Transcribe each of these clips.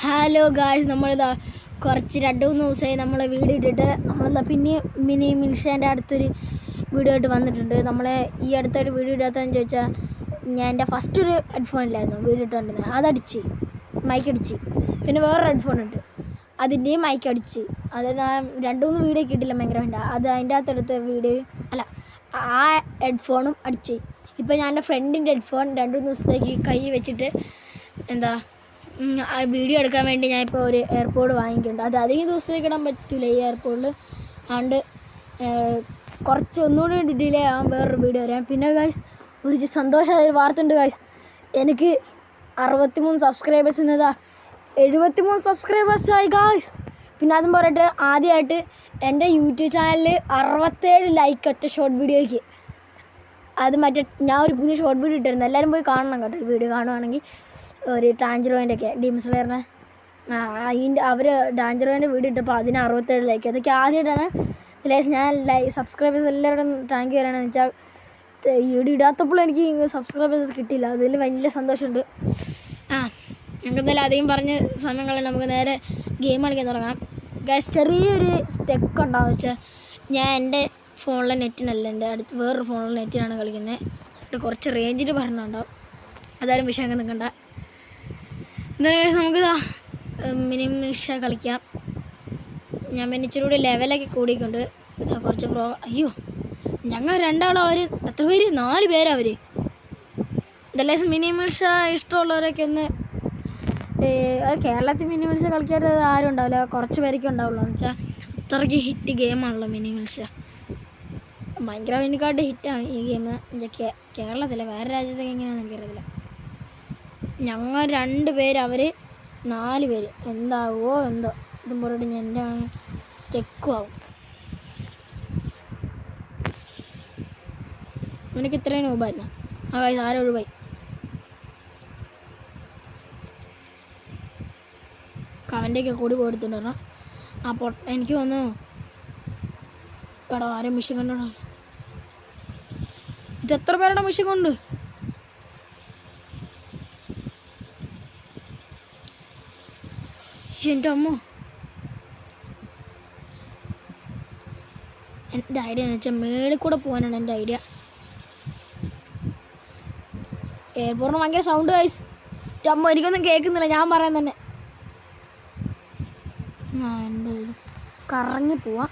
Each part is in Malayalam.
ഹലോ ഗായ്സ്, നമ്മളിതാ കുറച്ച് 2-3 ദിവസമായി നമ്മൾ വീഡിയോ ഇട്ടിട്ട് നമ്മളിതാ പിന്നെ മിനി മിൻഷേൻ്റെ അടുത്തൊരു വീഡിയോ ആയിട്ട് വന്നിട്ടുണ്ട്. നമ്മളെ ഈ അടുത്തൊരു വീഡിയോ ഇടാത്തതെന്ന് ചോദിച്ചാൽ ഞാൻ എൻ്റെ ഫസ്റ്റ് ഒരു ഹെഡ്ഫോണിലായിരുന്നു വീഡിയോ ഇട്ടുകൊണ്ടിരുന്നത്, അതടിച്ച് മൈക്കടിച്ച്. പിന്നെ വേറൊരു ഹെഡ്ഫോൺ ഉണ്ട്, അതിൻ്റെയും മൈക്കടിച്ച്. അത് ഞാൻ 2-3 വീഡിയോ കിട്ടില്ല ഭയങ്കരമായിട്ട്. അത് അതിൻ്റെ അകത്തെടുത്ത വീഡിയോ അല്ല, ആ ഹെഡ്ഫോണും അടിച്ച്. ഇപ്പോൾ ഞാൻ എൻ്റെ ഫ്രണ്ടിൻ്റെ ഹെഡ്ഫോൺ 2-3 ദിവസത്തേക്ക് കൈ വെച്ചിട്ട് വീഡിയോ എടുക്കാൻ വേണ്ടി ഞാൻ ഇപ്പോൾ ഒരു എയർപോഡ് വാങ്ങിക്കുന്നുണ്ട്. അത് അധികം ദിവസത്തേക്ക് ഇടാൻ പറ്റില്ല ഈ എയർപോഡിൽ. അതുകൊണ്ട് കുറച്ച് ഒന്നുകൂടി ഡിലേ ആകാൻ വേറൊരു വീഡിയോ വരാം. പിന്നെ ഗൈസ്, ഒരു സന്തോഷമായ ഒരു വാർത്ത ഉണ്ട് ഗൈസ്. എനിക്ക് 63 സബ്സ്ക്രൈബേഴ്സ് എന്നതാ 73 സബ്സ്ക്രൈബേഴ്സായി ഗൈസ്. പിന്നെ അതും പറയട്ടെ, ആദ്യമായിട്ട് എൻ്റെ യൂട്യൂബ് ചാനലിൽ 67 ലൈക്ക് ഒറ്റ ഷോർട്ട് വീഡിയോയ്ക്ക്. അത് മറ്റേ ഞാൻ ഒരു പുതിയ ഷോർട്ട് വീഡിയോ ഇട്ടിരുന്നു, എല്ലാവരും പോയി കാണണം കേട്ടോ. ഈ വീഡിയോ കാണുവാണെങ്കിൽ ഒരു ടാഞ്ചറോൻ്റെ ഒക്കെ ഡീംസ്ലെയറിനെ അവർ ടാഞ്ചറോൻ്റെ വീഡിയോ ഇട്ടപ്പോൾ അതിന് 67 ലൈക്ക്. അതൊക്കെ ആദ്യമായിട്ടാണ്. ഞാൻ സബ്സ്ക്രൈബേഴ്സ് എല്ലാവരും താങ്ക് യു പറയണമെന്ന് വെച്ചാൽ വീഡിയോ ഇടാത്തപ്പോഴും എനിക്ക് സബ്സ്ക്രൈബേഴ്സ് കിട്ടിയില്ല. അതിൽ വലിയ സന്തോഷമുണ്ട്. നമുക്ക് എന്തായാലും അധികം പറഞ്ഞ് സമയങ്ങളിൽ നമുക്ക് നേരെ ഗെയിം കളിക്കാൻ തുടങ്ങാം. ഗൈസ്, ചെറിയൊരു സ്റ്റെക്ക് ഉണ്ടാവും വെച്ചാൽ ഞാൻ എൻ്റെ ഫോണിലെ നെറ്റിനല്ല, എൻ്റെ അടുത്ത് വേറൊരു ഫോണിലെ നെറ്റിനാണ് കളിക്കുന്നത്. കുറച്ച് റേഞ്ചിൽ പറഞ്ഞിട്ടുണ്ടാവും, അതാരും വിഷയം നിൽക്കണ്ട. എന്തായാലും നമുക്ക് മിനിമിഷ കളിക്കാം. ഞാൻ പിന്നെ ഇച്ചിരി കൂടി ലെവലൊക്കെ കൂടിക്കൊണ്ട് കുറച്ച് അയ്യോ, ഞങ്ങൾ രണ്ടാളും അവർ എത്ര പേര്, 4 പേരാണ് അവർ. എന്തായാലും മിനിമിഷ ഇഷ്ടമുള്ളവരൊക്കെ ഒന്ന് കേരളത്തിൽ മിനിമിഷ കളിക്കാറ് ആരും ഉണ്ടാവില്ല, കുറച്ച് പേരൊക്കെ ഉണ്ടാവുള്ളൂ. എന്ന് വെച്ചാൽ അത്രയ്ക്ക് ഹിറ്റ് ഗെയിമാണല്ലോ മിനിമിഷ. ഭയങ്കര വേണ്ടിക്കാട്ട് ഹിറ്റാണ് ഈ ഗെയിം. കേരളത്തിലെ വേറെ രാജ്യത്തൊക്കെ എങ്ങനെയാണെന്ന് എനിക്കറിയില്ല. ഞങ്ങൾ 2 പേര്, അവർ 4 പേര്. എന്താവോ എന്തോ, ഇതും പോയിട്ട് ഞാൻ എൻ്റെ സ്റ്റെക്കും ആവും. എനിക്ക് ഇത്രയും രൂപമായിരുന്നു. ആരും ഒഴിവായി. കവൻ്റെയൊക്കെ കൂടി പോയെടുത്തിട്ടുണ്ടോ എനിക്ക് തോന്നുന്നു. എടാ, ആരും മിഷൻ കൊണ്ടോ? ഇതെത്ര പേരുടെ മിഷൻ കൊണ്ട്? എൻ്റെ അമ്മ. എൻ്റെ ഐഡിയ എന്ന് വെച്ചാൽ മേളിൽ കൂടെ പോകാനാണ് എൻ്റെ ഐഡിയ. എയർപോർട്ടിന് ഭയങ്കര സൗണ്ട് ഗൈസ്. എൻ്റെ അമ്മ, എനിക്കൊന്നും കേൾക്കുന്നില്ല ഞാൻ പറയാൻ തന്നെ. എൻ്റെ കറങ്ങി പോവാം.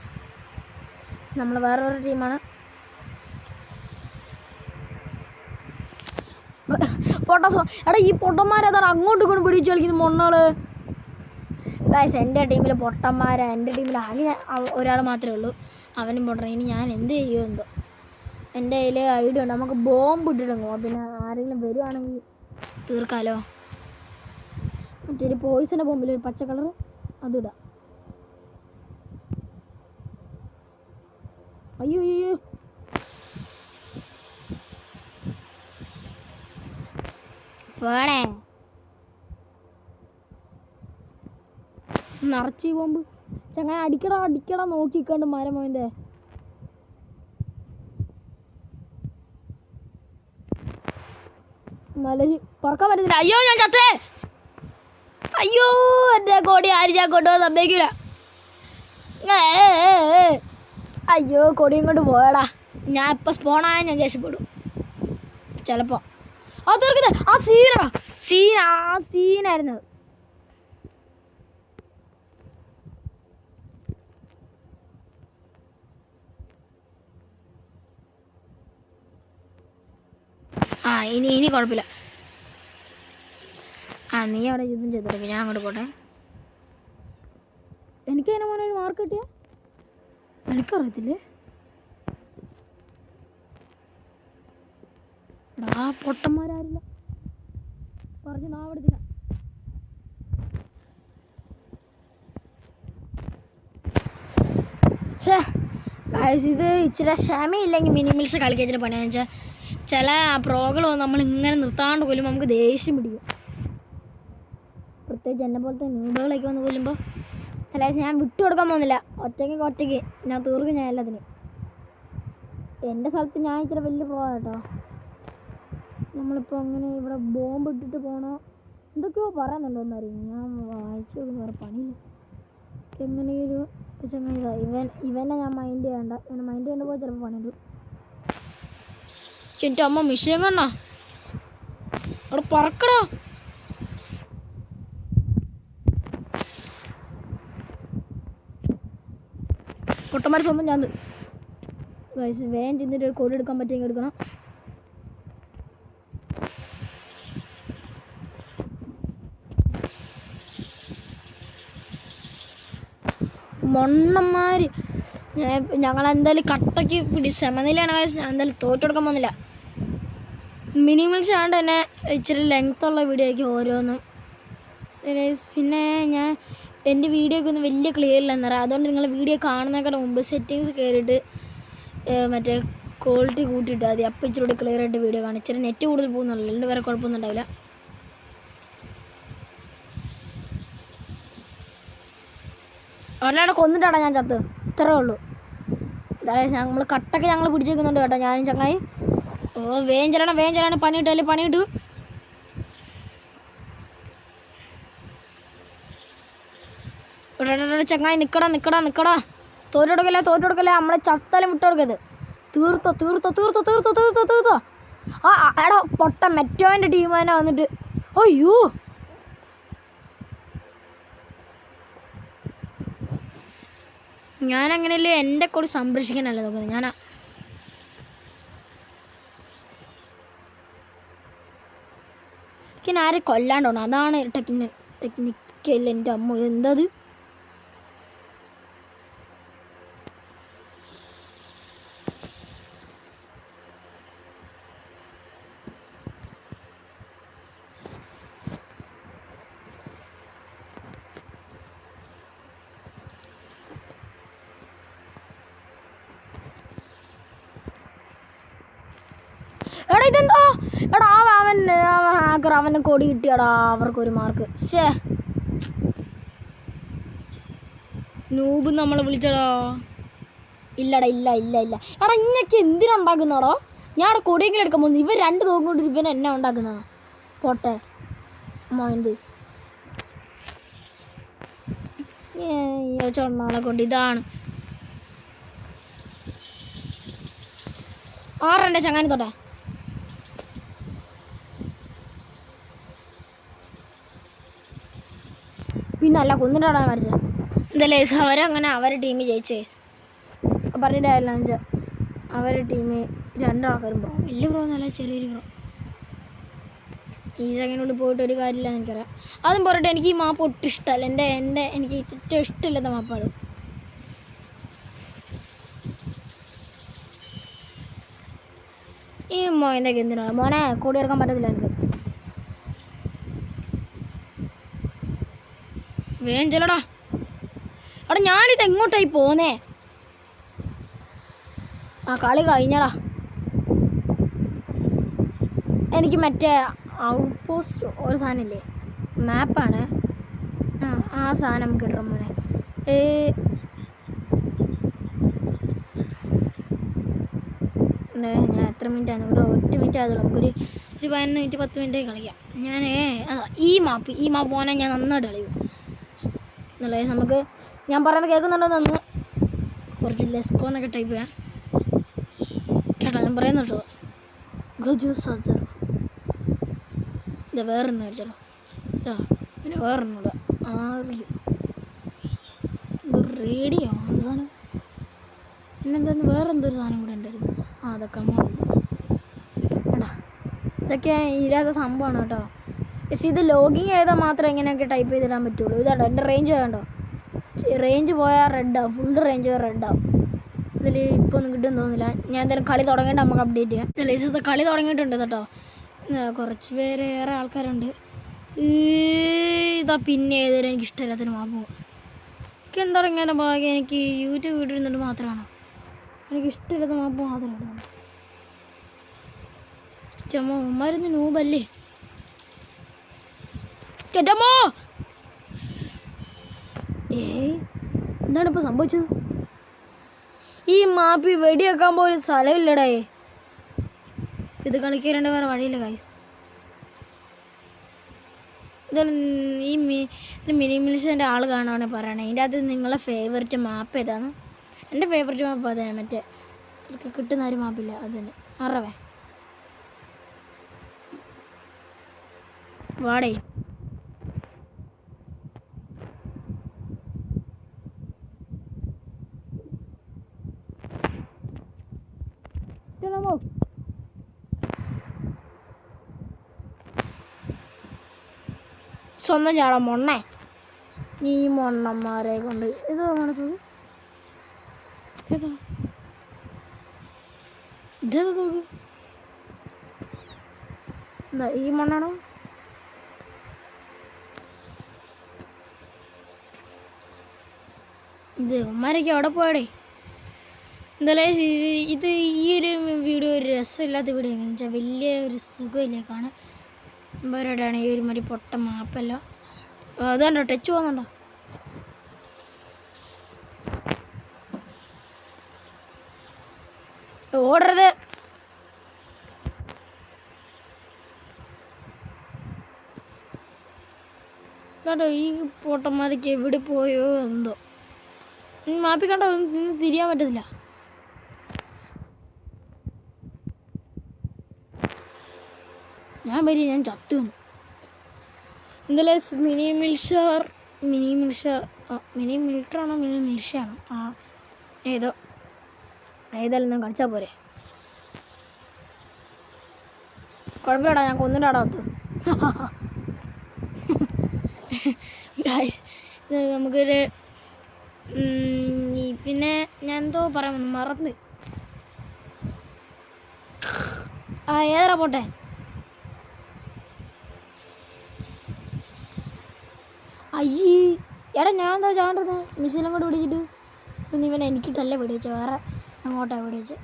നമ്മൾ വേറൊരു ടീമാണ്. എടാ, ഈ പൊട്ടന്മാരതാണ് അങ്ങോട്ടും ഇങ്ങോട്ടും പിടിച്ച് കളിക്കുന്നത് മൊണ്ണാള്. ഗൈസ്, എൻ്റെ ടീമിൽ പൊട്ടന്മാരാണ്. എൻ്റെ ടീമിൽ ആകെ ഒരാൾ മാത്രമേ ഉള്ളൂ, അവനും പൊട്ടൻ. ഇനി ഞാൻ എന്ത് ചെയ്യുമോ എന്തോ. എൻ്റെ കയ്യിൽ ഐഡിയ ഉണ്ട്, നമുക്ക് ബോംബ് ഇട്ടിട്ടങ്ങോ. പിന്നെ ആരെങ്കിലും വരുവാണെങ്കിൽ തീർക്കാമല്ലോ. മറ്റൊരു പോയിസൻ്റെ ബോംബിൽ ഒരു പച്ച കളർ അതിടാം. അയ്യോ അയ്യോ, പോടേ നിറച്ച് ബോംബ്. ചങ്ങനെ അടിക്കടാ നോക്കിക്കണ്ട് മരം മോൻ്റെ. മലരി പറക്കാൻ പറ്റുന്നില്ല. അയ്യോ, ഞാൻ ചത്തേ. അയ്യോ, എൻ്റെ കൊടി ആരും ഞാൻ കൊണ്ടുപോകാൻ സമ്മതിക്കില്ല. അയ്യോ, കൊടിയും കൊണ്ട് പോയടാ. ഞാൻ ഇപ്പം സ്പോണായ ഞാൻ രക്ഷപ്പെടും ചിലപ്പോൾ. തീർക്കുന്നത് ആ സീനായിരുന്നു. ഇനി കുഴപ്പമില്ല. നീ അവിടെ യുദ്ധം ചെയ്ത് തുടങ്ങി, ഞാൻ അങ്ങോട്ട് പോട്ടെ. എനിക്ക് അതിനെ മോനെ ഒരു മാർക്ക് കിട്ടിയ എനിക്കറിയത്തില്ലേ. പൊട്ടന്മാരാരില്ല പറഞ്ഞ് നാവെടുത്തില്ല. ഇത് ഇച്ചിരി ക്ഷമയില്ലെങ്കിൽ മിനിമിൽസ് കളിക്കാൻ ഇച്ചിരി പണിയാന്ന് വെച്ചാൽ ചില പ്രോകൾ നമ്മളിങ്ങനെ നിർത്താണ്ട് കൊല്ലുമ്പോൾ നമുക്ക് ദേഷ്യം പിടിക്കും. പ്രത്യേകിച്ച് എന്നെ പോലത്തെ ന്യൂബുകളൊക്കെ വന്ന് കൊല്ലുമ്പോൾ. അല്ലാതെ ഞാൻ വിട്ടു കൊടുക്കാൻ പോകുന്നില്ല. ഒറ്റയ്ക്ക് ഞാൻ തീർക്കും. ഞാൻ എല്ലാത്തിനും എൻ്റെ സ്ഥലത്ത് ഞാൻ ഇച്ചിരി വലിയ പ്രോ കേട്ടോ. നമ്മളിപ്പോൾ അങ്ങനെ ഇവിടെ ബോംബ് ഇട്ടിട്ട് പോകണോ എന്തൊക്കെയോ പറയുന്നുണ്ടോന്നറിയാം, ഞാൻ വായിച്ചു നോക്കുന്ന വേറെ പണിയില്ല. എങ്ങനെയൊരു ചങ്ങായി ഇവനെ ഞാൻ മൈൻഡ് ചെയ്യണ്ട, ഇവനെ മൈൻഡ് ചെയ്യേണ്ട പോയി ചിലപ്പോൾ പണിയുണ്ട്. എൻ്റെ അമ്മ മിഷീൻ കണ്ണാ അവിടെ പറക്കടാ. പൊട്ടന്മാരെ സ്വന്തം ഞാൻ വേഗം ചെന്നിട്ട് ഒരു കോടി എടുക്കാൻ പറ്റുമെങ്കിൽ എടുക്കണം. മൊണ്ണന്മാർ ഞങ്ങളെന്തായാലും കട്ടയ്ക്ക് സമനിലയാണ്. ഞാൻ എന്തായാലും തോറ്റെടുക്കാൻ പോകുന്നില്ല. മിനിമൽസ് ആണ്ട് തന്നെ ഇച്ചിരി ലെങ്ത്തുള്ള വീഡിയോ ആയിരിക്കും ഓരോന്നും. പിന്നെ ഞാൻ എൻ്റെ വീഡിയോ ഒക്കെ ഒന്നും വലിയ ക്ലിയർ ഇല്ലെന്ന് പറയാം. അതുകൊണ്ട് നിങ്ങൾ വീഡിയോ കാണുന്നതിനേക്കാളും മുമ്പ് സെറ്റിങ്സ് കയറിയിട്ട് മറ്റേ ക്വാളിറ്റി കൂട്ടിയിട്ടാൽ മതി. അപ്പം ഇച്ചിരി കൂടി ക്ലിയർ ആയിട്ട് വീഡിയോ കാണും. ഇച്ചിരി നെറ്റ് കൂടുതൽ പോകുന്നുള്ളൂ, രണ്ട് വേറെ കുഴപ്പമൊന്നും ഉണ്ടാവില്ല. ഒരാളെ കൊന്നിട്ടാടാ ഞാൻ ചത്ത്, ഇത്രേ ഉള്ളൂ. അതായത് നമ്മൾ കട്ടൊക്കെ ഞങ്ങൾ പിടിച്ച് വെക്കുന്നുണ്ട് കേട്ടോ, ഞാനും ചങ്ങായി. ഓ വേഗം ചെല്ലണം പണിയിട്ടല്ലേ പണിയിട്ട്. ചങ്ങായി നിക്കടാ തോറ്റെടുക്കല്ലേ നമ്മളെ ചത്താലും വിട്ടുകൊടുക്കരുത്. തീർത്തോ. ആ എടാ പൊട്ട മെറ്റോൻ്റെ ടീം തന്നെ വന്നിട്ട്. അയ്യോ ഞാനങ്ങനെയല്ലേ എൻ്റെ കൂടെ സംരക്ഷിക്കാനല്ലേ നോക്കുന്നത്. എനിക്കിനെ ആരെ കൊല്ലാണ്ടോണം, അതാണ് ടെക്നിക്കൽ. എൻ്റെ അമ്മ എന്തത്. എടാ ഇതെന്താ എടാ അവൻ ഹാക്കർ, അവന് കൊടി കിട്ടിയടാ, അവർക്കൊരു മാർക്ക്. ശേ നൂബ് നമ്മളെ വിളിച്ചടാ. ഇല്ലടാ ഇല്ല എടാ ഇങ്ങൊക്കെ എന്തിനുണ്ടാക്കുന്നടാ. ഞാൻ അവിടെ കൊടിയെങ്കിലും എടുക്കാൻ പോകുന്നു, ഇവർ രണ്ട് തോക്കും കൊണ്ട് ഇവൻ എന്നെ ഉണ്ടാക്കുന്ന പോട്ടെ മോന്ത് ചൊണ്ണാളെ കൊണ്ട്. ഇതാണ് ആറെൻ്റെ ചങ്ങാനി തൊട്ടെ. പിന്നെ അല്ല കൊന്നിട്ടാണ് മരിച്ചത്. എന്തായാലും അവരങ്ങനെ അവരുടെ ടീമിൽ ജയിച്ചേ പറഞ്ഞിട്ടായില്ല വെച്ചാൽ അവരുടെ ടീമിൽ രണ്ടാൾക്കാരും ബ്രോ, വലിയ ബ്രോ എന്നല്ല ചെറിയൊരു ബ്രോ. ഈ സെക്കൻഡിനുള്ളിൽ പോയിട്ട് ഒരു കാര്യമില്ല എനിക്കറിയാം. അതും പോരട്ടെ, എനിക്ക് ഈ മാപ്പ് ഒട്ടും ഇഷ്ടമല്ല. എനിക്ക് ഏറ്റവും ഇഷ്ടമില്ലാത്ത മാപ്പ് അത്. ഈ മോനൊക്കെ എന്തിനാണ് മോനെ കൂടി എടുക്കാൻ പറ്റത്തില്ല എനിക്ക്. വേഗം ചെല്ലടാ. എടാ ഞാനിത് എങ്ങോട്ടായി പോന്നേ. ആ കളി കഴിഞ്ഞടാ. എനിക്ക് മറ്റേ ഔട്ട് പോസ്റ്റ് ഒരു സാധനമില്ലേ, മാപ്പാണ്. ആ സാധനം നമുക്ക് ഇടണം മോനെ. ഞാൻ എത്ര മിനിറ്റ് ആയിരുന്നു ഇവിടെ, 8 മിനിറ്റ് ആയതുള്ളൂ. നമുക്കൊരു 11 മിനിറ്റ് 10 മിനിറ്റ് കളിക്കാം. അതാ ഈ മാപ്പ് പോകാൻ ഞാൻ നന്നായിട്ട് കളിയും എന്നല്ലേ. നമുക്ക് ഞാൻ പറയുന്നത് കേൾക്കുന്നുണ്ടോ എന്ന് കുറച്ച് ലെസ്കോ എന്നൊക്കെ ടൈപ്പ് ചെയ്യാം കേട്ടോ. ഞാൻ പറയുന്നു കേട്ടോ. ഗജൂസ് ഇത് വേറൊന്നും കഴിച്ചല്ലോ. പിന്നെ വേറൊന്നും കൂടെ റേഡിയോ അത് സാധനം. പിന്നെന്താന്ന് വേറെന്തൊരു സാധനം കൂടെ ഉണ്ടായിരുന്നു. അതൊക്കെ കേട്ടാ, ഇതൊക്കെ ഇല്ലാത്ത സംഭവമാണ് കേട്ടോ. പക്ഷെ ഇത് ലോഗിങ് ചെയ്താൽ മാത്രമേ ഇങ്ങനെയൊക്കെ ടൈപ്പ് ചെയ്തിടാൻ പറ്റുള്ളൂ. ഇതാട്ടോ എൻ്റെ റേഞ്ച് വേണ്ടോ, റേഞ്ച് പോയാൽ റെഡാവും, ഫുള്ള് റേഞ്ച് പോയാൽ റെഡാവും. ഇതിൽ ഇപ്പോൾ ഒന്നും കിട്ടുമെന്ന് തോന്നുന്നില്ല. ഞാൻ എന്തായാലും കളി തുടങ്ങിയിട്ട് നമുക്ക് അപ്ഡേറ്റ് ചെയ്യാം. ലേസത്തെ കളി തുടങ്ങിയിട്ടുണ്ട് കേട്ടോ. കുറച്ച് ഏറെ ആൾക്കാരുണ്ട്. ഇതാ പിന്നെ ഏതൊരു എനിക്ക് ഇഷ്ടമില്ലാത്തൊരു മാപ്പ്. എനിക്ക് എന്താ ഇങ്ങനെ ഭാഗ്യം, എനിക്ക് യൂട്യൂബ് വീഡിയോ ഇരുന്നിട്ട് മാത്രമാണ് എനിക്ക് ഇഷ്ടമില്ലാത്ത മാപ്പ് മാത്രമാണ്. ചുമ്മാരുന്ന് നൂബല്ലേ കേട്ടമ്മോ. എന്താണ് ഇപ്പോൾ സംഭവിച്ചത്? ഈ മാപ്പി വെടിവെക്കാൻ പോലും സ്ഥലമില്ലടേ. ഇത് കളിക്കാറുണ്ട്, വേറെ വഴിയില്ല ഗൈസ്. ഈ മിനിമിലിഷൻ്റെ ആൾ കാണുവാണെങ്കിൽ പറയണേ. ഇതിൻ്റെ അകത്ത് നിങ്ങളെ ഫേവററ്റ് മാപ്പ് ഏതാണ്? എൻ്റെ ഫേവററ്റ് മാപ്പ് അതാണ്, മറ്റേ കിട്ടുന്ന ഒരു മാപ്പില്ല അതിന് അറവേ വാടേ. സ്വന്തം ചാടാ മൊണ്ണേ, ഈ മൊണ്ണന്മാരെ കൊണ്ട് ഇത് മനസ്സത് എന്താ ഈ മണ്ണാണോ? ഇത് ഉമ്മാരൊക്കെ അവിടെ പോയടേ. എന്തായാലും ഇത് ഈ ഒരു വീഡിയോ ഒരു രസമില്ലാത്ത വീഡിയോ എങ്ങനെയാണെന്ന് വെച്ചാൽ വലിയ ഒരു സുഖമില്ലേ കാണാൻ. ഇവരോടാണ് ഈ ഒരു മതി പൊട്ട മാപ്പല്ല. അതുകൊണ്ടോ ടച്ച് പോകുന്നുണ്ടോ? ഓടരുത്. കേട്ടോ ഈ പൊട്ടന്മാരൊക്കെ എവിടെ പോയോ എന്തോ. മാപ്പി കണ്ടോ തിരിയാൻ പറ്റത്തില്ല. ഞാൻ ചത്തു വന്നു. എന്തായാലും മിനി മിലിറ്ററാണോ മിനി മിൽഷയാണോ? ആ ഏതായാലും ഞാൻ കളിച്ചാൽ പോരെ. കുഴപ്പമില്ലടാ, ഞാൻ കൊന്നിട്ടാടാ ഒത്ത്. നമുക്കൊരു പിന്നെ ഞാൻ എന്തോ പറയാൻ മറന്ന്. ഏതാ പോട്ടെ. അയ്യേ എടാ, ഞാൻ എന്താ ചാണ്ടത് മിഷീനും കൂടെ പിടിച്ചിട്ട്. ഇവനെ എനിക്കിട്ടല്ല പിടിവെച്ചത്, വേറെ അങ്ങോട്ടാണ് പിടിവെച്ചത്.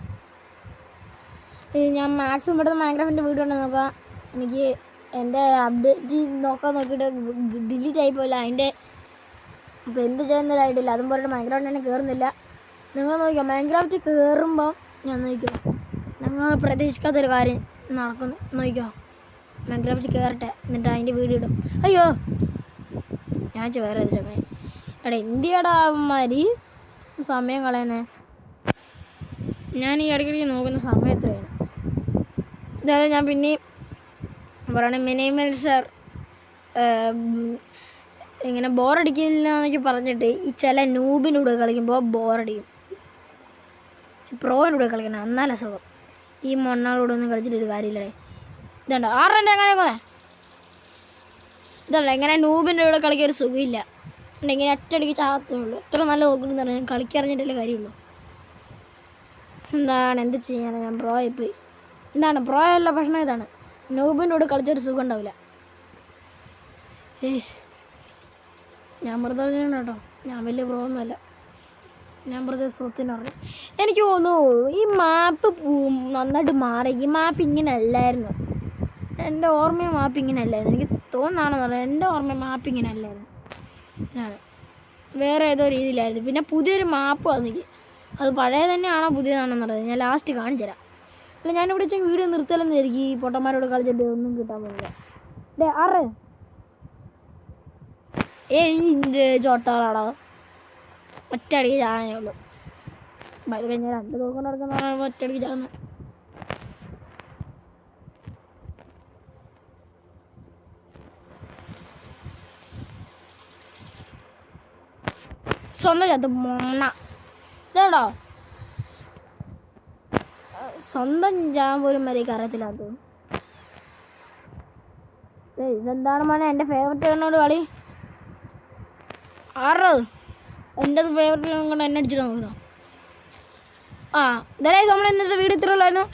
ഞാൻ മാക്സിമം ഇവിടുന്ന് മൈൻക്രാഫ്റ്റിൻ്റെ വീഡിയോ ഉണ്ടെന്ന് നോക്കാം. എനിക്ക് എൻ്റെ അപ്ഡേറ്റ് നോക്കാൻ നോക്കിയിട്ട് ഡിലീറ്റ് ആയിപ്പോയില്ല. അതിൻ്റെ ഇപ്പോൾ എന്ത് ചെയ്യുന്നൊരായിട്ടില്ല. അതും പോയിട്ട് മൈൻക്രാഫ്റ്റ് തന്നെ കയറുന്നില്ല. നിങ്ങൾ നോക്കിയോ, മൈൻക്രാഫ്റ്റ് കയറുമ്പോൾ ഞാൻ നോക്കിയോ ഞങ്ങൾ പ്രതീക്ഷിക്കാത്തൊരു കാര്യം നടക്കുന്നു. നോക്കിയോ, മൈൻക്രാഫ്റ്റ് കയറട്ടെ, എന്നിട്ട് അതിൻ്റെ വീഡിയോ ഇടും. അയ്യോ ഞാൻ വേറെ ഏത് സമയം എടാ ഇന്ത്യയുടെ അവന്മാര് സമയം കളയുന്നേ. ഞാൻ ഈ ഇടയ്ക്കിടയ്ക്ക് നോക്കുന്ന സമയം എത്രയാണ്. ഇതായാലും ഞാൻ പിന്നെയും പറയണേ, മിനിമൽ സാർ ഇങ്ങനെ ബോറടിക്കില്ല എന്നൊക്കെ പറഞ്ഞിട്ട് ഈ ചില നൂബിൻ്റെ കൂടെ കളിക്കുമ്പോൾ ബോറടിക്കും. പ്രോൻ്റെ കൂടെ കളിക്കണം, എന്നാലേ സുഖം. ഈ മൊണ്ണാളൂടെ ഒന്നും കളിച്ചിട്ടൊരു കാര്യമില്ലേ. ഇതുണ്ടോ 6 റണ്ടെ എങ്ങനെ പോന്നെ. ഇതല്ല ഇങ്ങനെ നൂബിൻ്റെ കൂടെ കളിക്കാൻ ഒരു സുഖമില്ല. ഇങ്ങനെ ഒറ്റയടിക്ക് ചാകത്തേ ഉള്ളൂ. എത്ര നല്ല നോക്കുന്നു പറഞ്ഞാൽ ഞാൻ കളിക്കറിഞ്ഞിട്ടല്ലേ കാര്യമുള്ളൂ. എന്ത് ചെയ്യാനാണ്, ഞാൻ പ്രോ ആയിപ്പോയി. പ്രോ അല്ല പ്രശ്നം ഇതാണ്, നൂബിൻ്റെ കൂടെ കളിച്ചൊരു സുഖം ഉണ്ടാവില്ല. ഞാൻ വെറുതെ കേട്ടോ, ഞാൻ വലിയ പ്രോ ഒന്നുമല്ല. ഞാൻ വെറുതെ സുഹൃത്തിന് പറഞ്ഞു. എനിക്ക് തോന്നുന്നു ഈ മാപ്പ് നന്നായിട്ട് മാറി. ഈ മാപ്പ് ഇങ്ങനെ അല്ലായിരുന്നു. എൻ്റെ ഓർമ്മ മാപ്പ് ഇങ്ങനെ അല്ലായിരുന്നു. എനിക്ക് തോന്നാണെന്ന് പറഞ്ഞാൽ എൻ്റെ ഓർമ്മ മാപ്പ് ഇങ്ങനെ അല്ലായിരുന്നു. ആണ് വേറെ ഏതോ രീതിയിലായിരുന്നു. പിന്നെ പുതിയൊരു മാപ്പ് വന്നിക്ക്. അത് പഴയ തന്നെയാണോ പുതിയതാണോന്ന് പറയുന്നത് ഞാൻ ലാസ്റ്റ് കാണിച്ചു തരാം. അല്ല ഞാനിവിടെ വെച്ചാൽ വീഡിയോ നിർത്തലെന്ന് വിചാരിക്കും. ഈ പൊട്ടന്മാരോട് കളിച്ചിട്ട് ഒന്നും കിട്ടാൻ പോകില്ല. ഇന്ത് ചോട്ടാളാടോ ഒറ്റയടിക്ക് ചാകനേ ഉള്ളൂ. അത് കഴിഞ്ഞാൽ 2 ദിവസം നടക്കുന്ന ഒറ്റയടിക്ക് ചാകുന്ന. സ്വന്തം ചത്ത് മൊണ്ണ ഇതാണോ, സ്വന്തം ചാൻ പോലും വരെ അറിയത്തില്ലാത്ത. ഇതെന്താണ് മോനെ എൻ്റെ ഫേവററ്റ് കണ്ണോട് കളി. എൻ്റെ ഫേവററ്റ് കൊണ്ട് എന്നെ അടിച്ചിട്ട് നോക്കുന്നോ. ഇതായാലും നമ്മൾ ഇന്നത്തെ വീഡിയോ ഇത്ര ഉള്ളായിരുന്നു.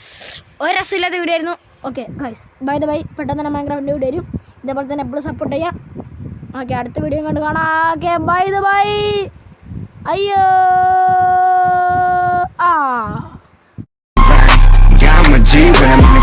ഒരു രസമില്ലാത്ത വീഡിയോ ആയിരുന്നു. ഓക്കെ ഗൈസ്, ബൈ പെട്ടെന്ന് തന്നെ മൈൻക്രാഫ്റ്റിൻ്റെ വീഡിയോ വരും. ഇതേപോലെ തന്നെ എപ്പോഴും സപ്പോർട്ട് ചെയ്യാം. ഓക്കെ, അടുത്ത വീഡിയോ കണ്ട് കാണാം. Okay bye. അയ്യോ Got my G when I'm